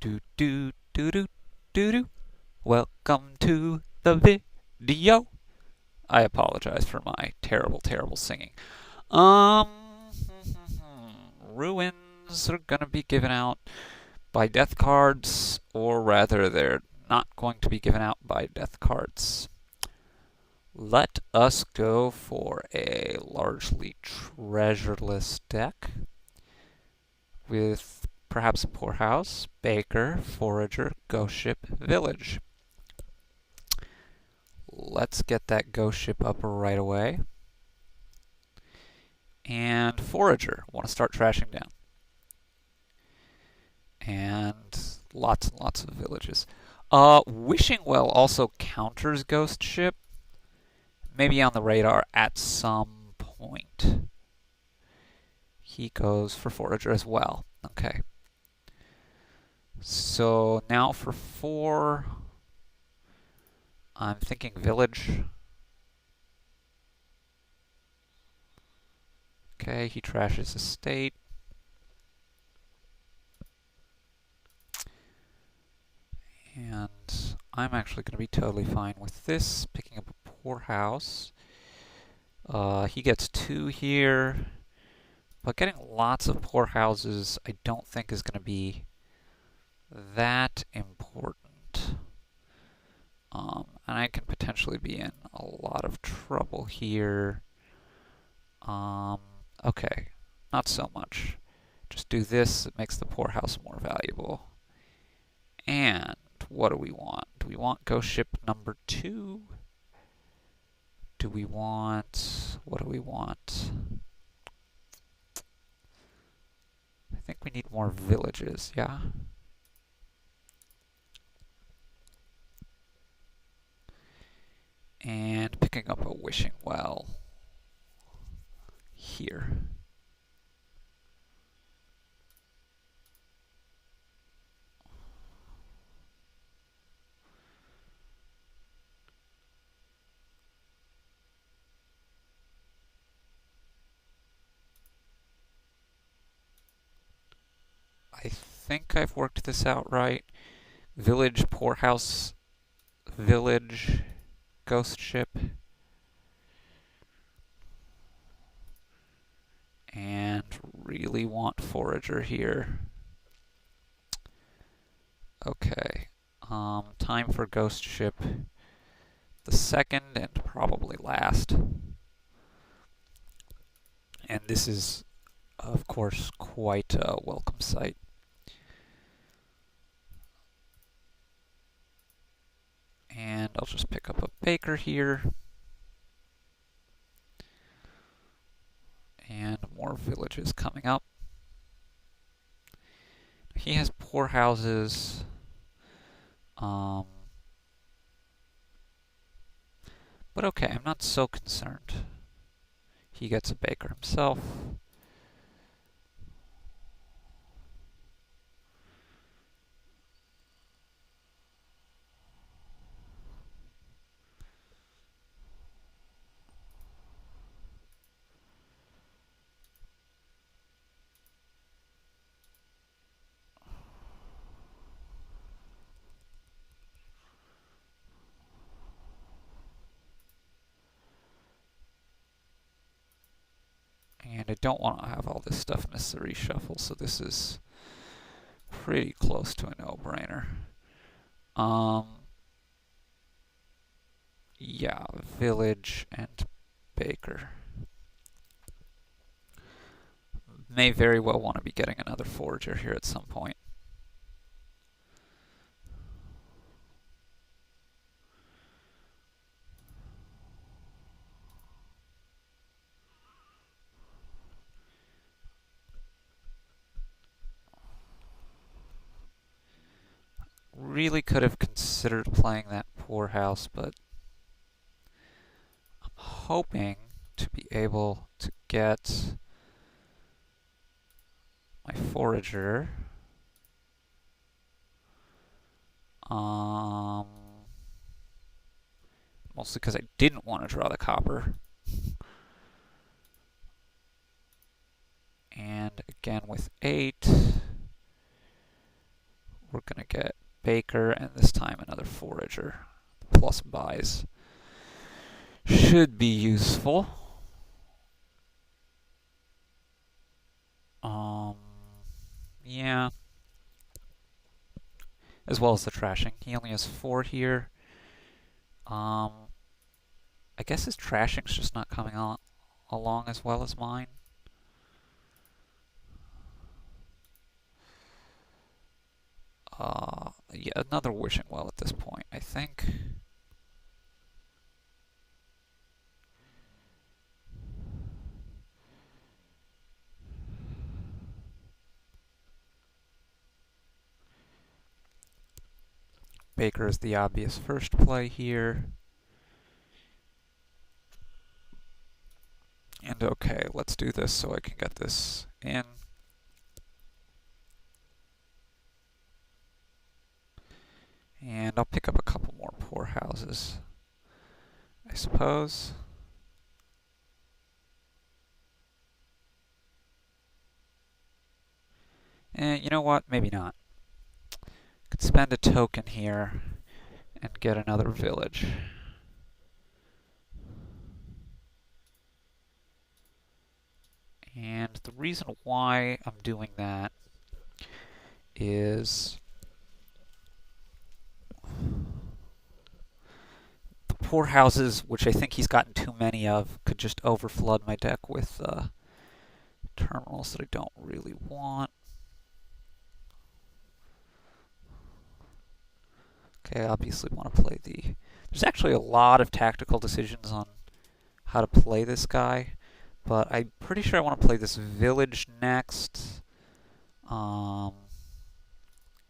Do do do do do do. Welcome to the video. I apologize for my terrible singing. Um, Ruins are gonna be given out by death cards, or rather, they're not going to be given out by death cards. Let us go for a largely treasureless deck with perhaps a Poorhouse, Baker, Forager, Ghost Ship, Village. Let's get that Ghost Ship up right away. And Forager, want to start trashing down. And lots and lots of villages. Wishing Well also counters Ghost Ship. Maybe on the radar at some point. He goes for Forager as well. Okay. So now for 4, I'm thinking Village. Okay, he trashes Estate. And I'm actually going to be totally fine with this, picking up a Poorhouse. He gets 2 here, but getting lots of Poorhouses I don't think is going to be that important. And I can potentially be in a lot of trouble here. Okay, not so much. Just do this, it makes the Poorhouse more valuable. And what do we want? Do we want Ghost Ship number 2? Do we want... what do we want? I think we need more villages, yeah? And picking up a Wishing Well here. I think I've worked this out right. Village, Poorhouse, Village, Ghost Ship. And really want Forager here. Okay. Time for Ghost Ship. The second and probably last. And this is, of course, quite a welcome sight. And I'll just pick up a Baker here. And more villages coming up. He has Poorhouses. But okay, I'm not so concerned. He gets a Baker himself. And I don't want to have all this stuff in a Cerise Shuffle, so this is pretty close to a no-brainer. Yeah, Village and Baker. May very well want to be getting another Forager here at some point. Really could have considered playing that Poorhouse, but I'm hoping to be able to get my Forager. Mostly because I didn't want to draw the copper. And again with 8, we're going to get Baker, and this time another forager. Plus buys should be useful. Yeah. As well as the trashing. He only has 4 here. I guess his trashing's just not coming along as well as mine. Yeah, another wishing well at this point, I think. Baker is the obvious first play here. And okay, let's do this so I can get this in. And I'll pick up a couple more poor houses, I suppose. And you know what? Maybe not. Could spend a token here and get another village. And the reason why I'm doing that is the poor houses, which I think he's gotten too many of, could just overflood my deck with terminals that I don't really want. Okay, I obviously want to play the... There's actually a lot of tactical decisions on how to play this guy, but I'm pretty sure I want to play this village next.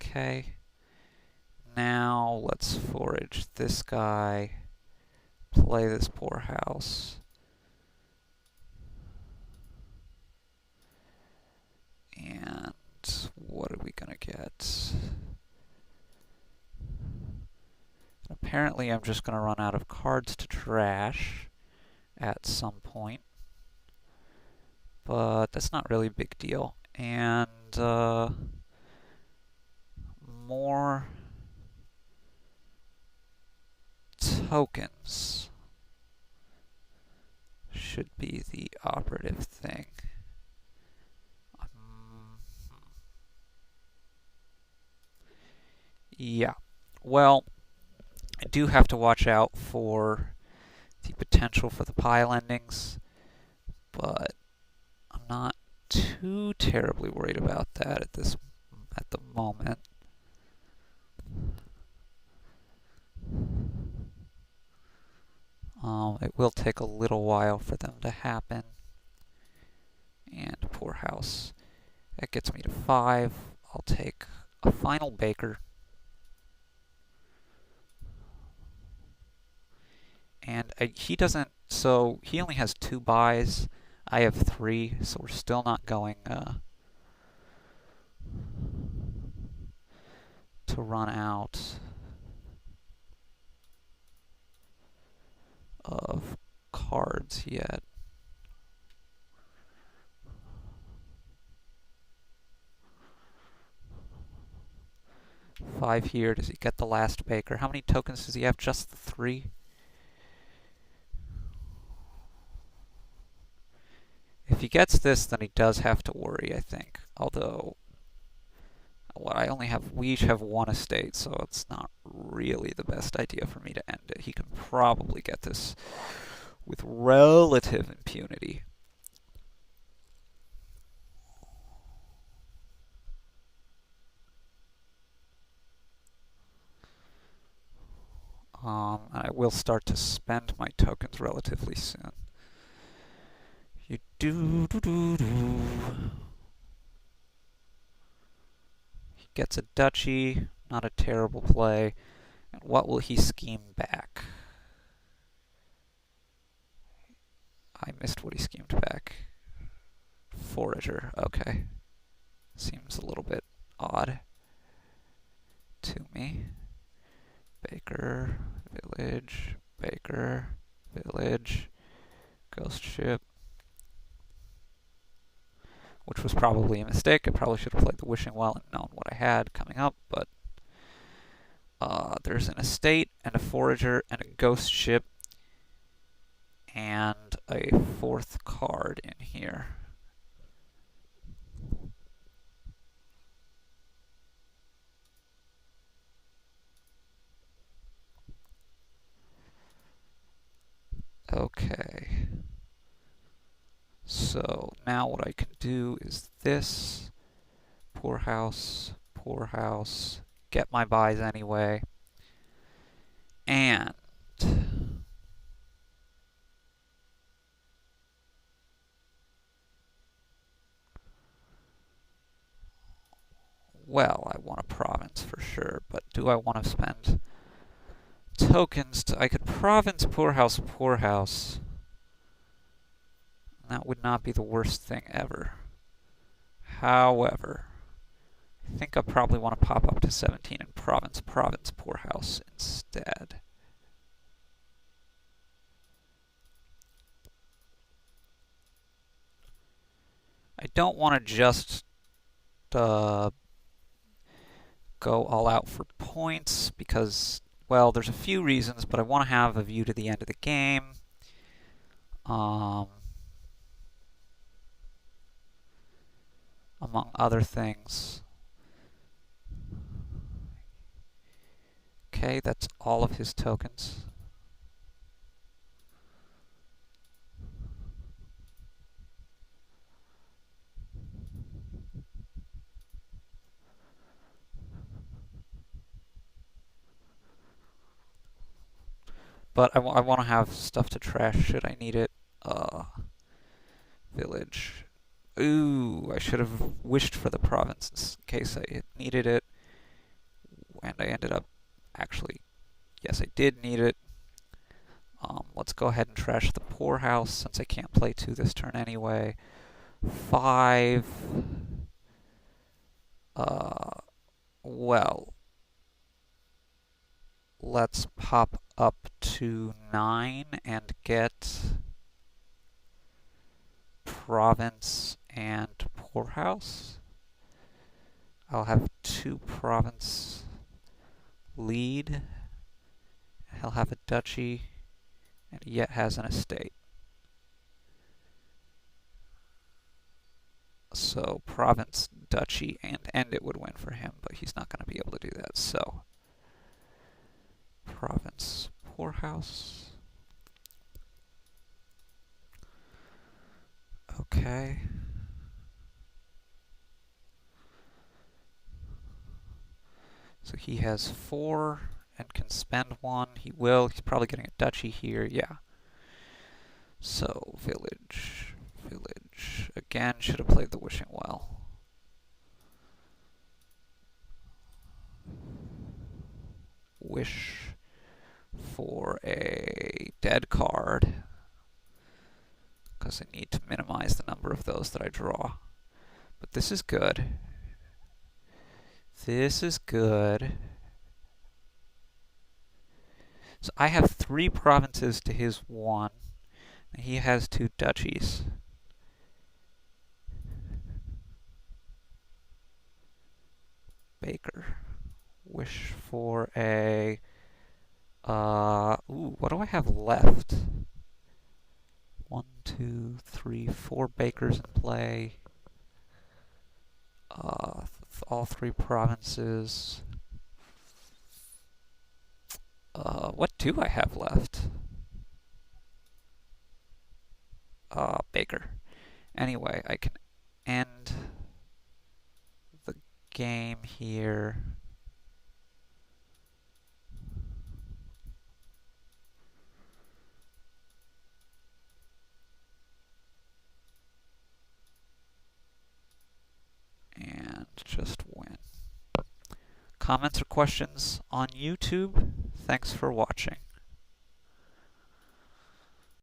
Okay. Now let's forage this guy, play this poor house. And what are we gonna get? Apparently I'm just gonna run out of cards to trash at some point. But that's not really a big deal. And more tokens should be the operative thing. Yeah. Well, I do have to watch out for the potential for the pile endings, but I'm not too terribly worried about that at the moment. It will take a little while for them to happen. And poor house. That gets me to 5. I'll take a final Baker. And he doesn't, so he only has 2 buys. I have 3, so we're still not going to run out of cards yet. Five here. Does he get the last Baker? How many tokens does he have? Just the 3? If he gets this, then he does have to worry, I think. Although, we each have 1 estate, so it's not really the best idea for me to end it. He can probably get this with relative impunity. I will start to spend my tokens relatively soon. You do. He gets a duchy, not a terrible play. And what will he scheme back? I missed what he schemed back. Forager, okay. Seems a little bit odd to me. Baker, village, Baker, village, ghost ship. which was probably a mistake. I probably should have played the Wishing Well and known what I had coming up, but there's an estate and a forager and a ghost ship and a fourth card in here. Okay. So now what I can do is this. Poorhouse, poorhouse, get my buys anyway. And well, I want a province for sure, but do I want to spend tokens I could province poorhouse, poorhouse. That would not be the worst thing ever. However, I think I probably want to pop up to 17 and province, province, poorhouse instead. I don't want to just go all out for points because, well, there's a few reasons, but I want to have a view to the end of the game. Among other things. Okay, that's all of his tokens. But I want to have stuff to trash should I need it. Village. Ooh, I should have wished for the province in case I needed it. And I ended up actually, yes, I did need it. Let's go ahead and trash the poorhouse since I can't play 2 this turn anyway. 5. Well, let's pop up to 9 and get province and poorhouse. I'll have 2 province lead. He'll have a duchy and yet has an estate. So province, duchy, and it would win for him, but he's not going to be able to do that. So province, poorhouse. Okay. So he has 4 and can spend 1. He will. He's probably getting a duchy here. Yeah. So village, village. Again, should have played the Wishing Well. Wish for a dead card because I need to minimize the number of those that I draw. But this is good. This is good. So I have 3 provinces to his 1. And he has 2 duchies. Baker. Wish for a... ooh, what do I have left? 1, 2, 3, 4 bakers in play. All 3 provinces. What do I have left? Baker. Anyway, I can end the game here. And just win. Comments or questions on YouTube? Thanks for watching.